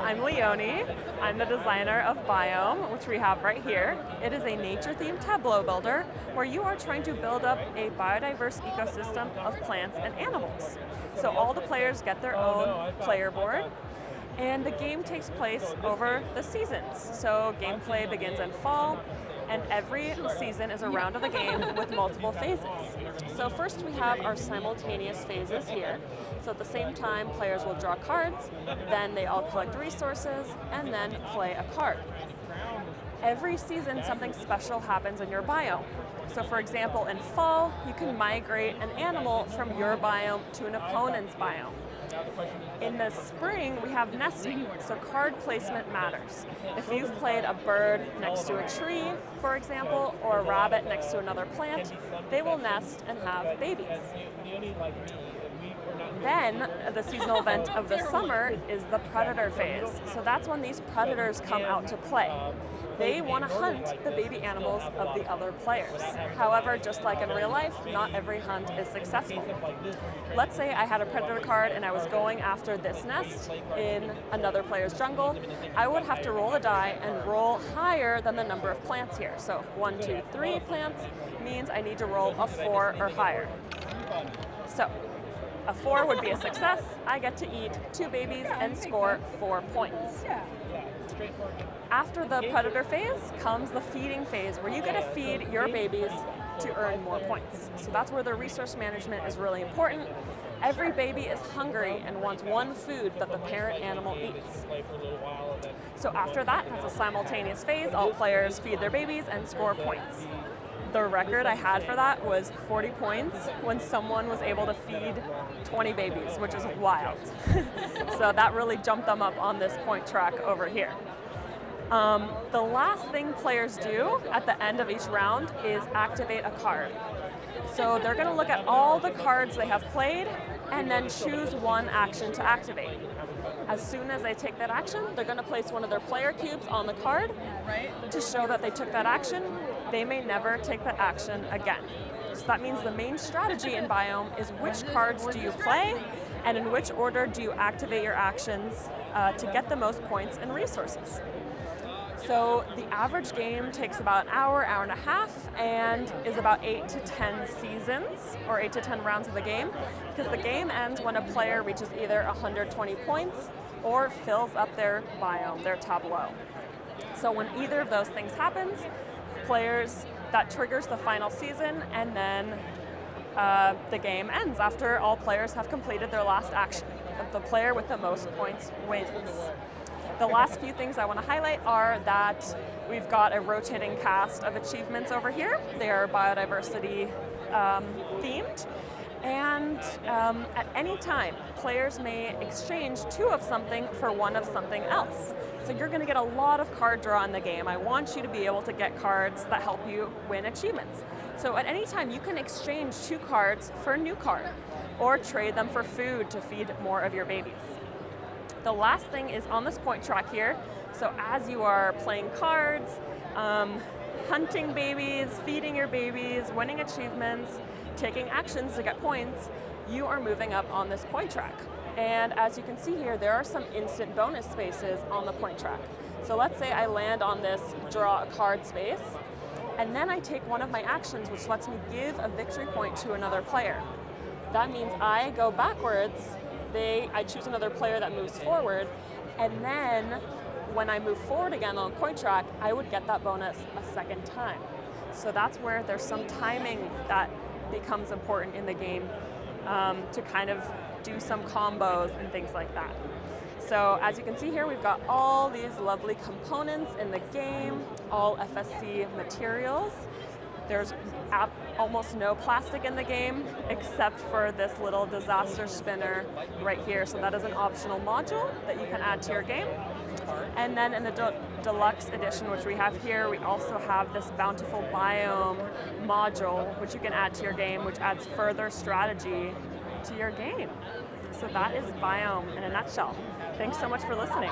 I'm Leonie. I'm the designer of Biome, which we have right here. It is a nature-themed tableau builder where you are trying to build up a biodiverse ecosystem of plants and animals. So all the players get their own player board, and the game takes place over the seasons. So gameplay begins in fall, and every season is a round of the game with multiple phases. So first we have our simultaneous phases here. So at the same time, players will draw cards, then they all collect resources, and then play a card. Every season, something special happens in your biome. So for example, in fall, you can migrate an animal from your biome to an opponent's biome. In the spring, we have nesting, so card placement matters. If you've played a bird next to a tree, for example, or a rabbit next to another plant, they will nest and have babies. Then, the seasonal event of the summer is the predator phase. So that's when these predators come out to play. They want to hunt the baby animals of the other players. However, just like in real life, not every hunt is successful. Let's say I had a predator card and I was going after this nest in another player's jungle. I would have to roll a die and roll higher than the number of plants here. So 1, 2, 3 plants means I need to roll a 4 or higher. So a 4 would be a success. I get to eat 2 babies and score 4 points. After the predator phase comes the feeding phase, where you get to feed your babies to earn more points. So that's where the resource management is really important. Every baby is hungry and wants one food that the parent animal eats. So after that, that's a simultaneous phase. All players feed their babies and score points. The record I had for that was 40 points when someone was able to feed 20 babies, which is wild. So that really jumped them up on this point track over here. The last thing players do at the end of each round is activate a card. So they're going to look at all the cards they have played and then choose one action to activate. As soon as they take that action, they're going to place one of their player cubes on the card to show that they took that action. They may never take that action again. So that means the main strategy in Biome is which cards do you play and in which order do you activate your actions to get the most points and resources. So the average game takes about an hour, hour and a half, and is about 8 to 10 seasons, or 8 to 10 rounds of the game, because the game ends when a player reaches either 120 points or fills up their biome, their tableau. So when either of those things happens, that triggers the final season, and then the game ends after all players have completed their last action. The player with the most points wins. The last few things I want to highlight are that we've got a rotating cast of achievements over here. They are biodiversity themed. And at any time, players may exchange 2 of something for 1 of something else. So you're going to get a lot of card draw in the game. I want you to be able to get cards that help you win achievements. So at any time, you can exchange 2 cards for a new card, or trade them for food to feed more of your babies. The last thing is on this point track here. So as you are playing cards, hunting babies, feeding your babies, winning achievements, taking actions to get points, you are moving up on this point track. And as you can see here, there are some instant bonus spaces on the point track. So let's say I land on this draw a card space, and then I take one of my actions, which lets me give a victory point to another player. That means I go backwards, I choose another player that moves forward, and then when I move forward again on the point track, I would get that bonus a second time. So that's where there's some timing that becomes important in the game to kind of do some combos and things like that. So as you can see here, we've got all these lovely components in the game, all FSC materials. There's almost no plastic in the game except for this little disaster spinner right here. So that is an optional module that you can add to your game. And then in the deluxe edition, which we have here, we also have this bountiful biome module, which you can add to your game, which adds further strategy to your game. So that is Biome in a nutshell. Thanks so much for listening.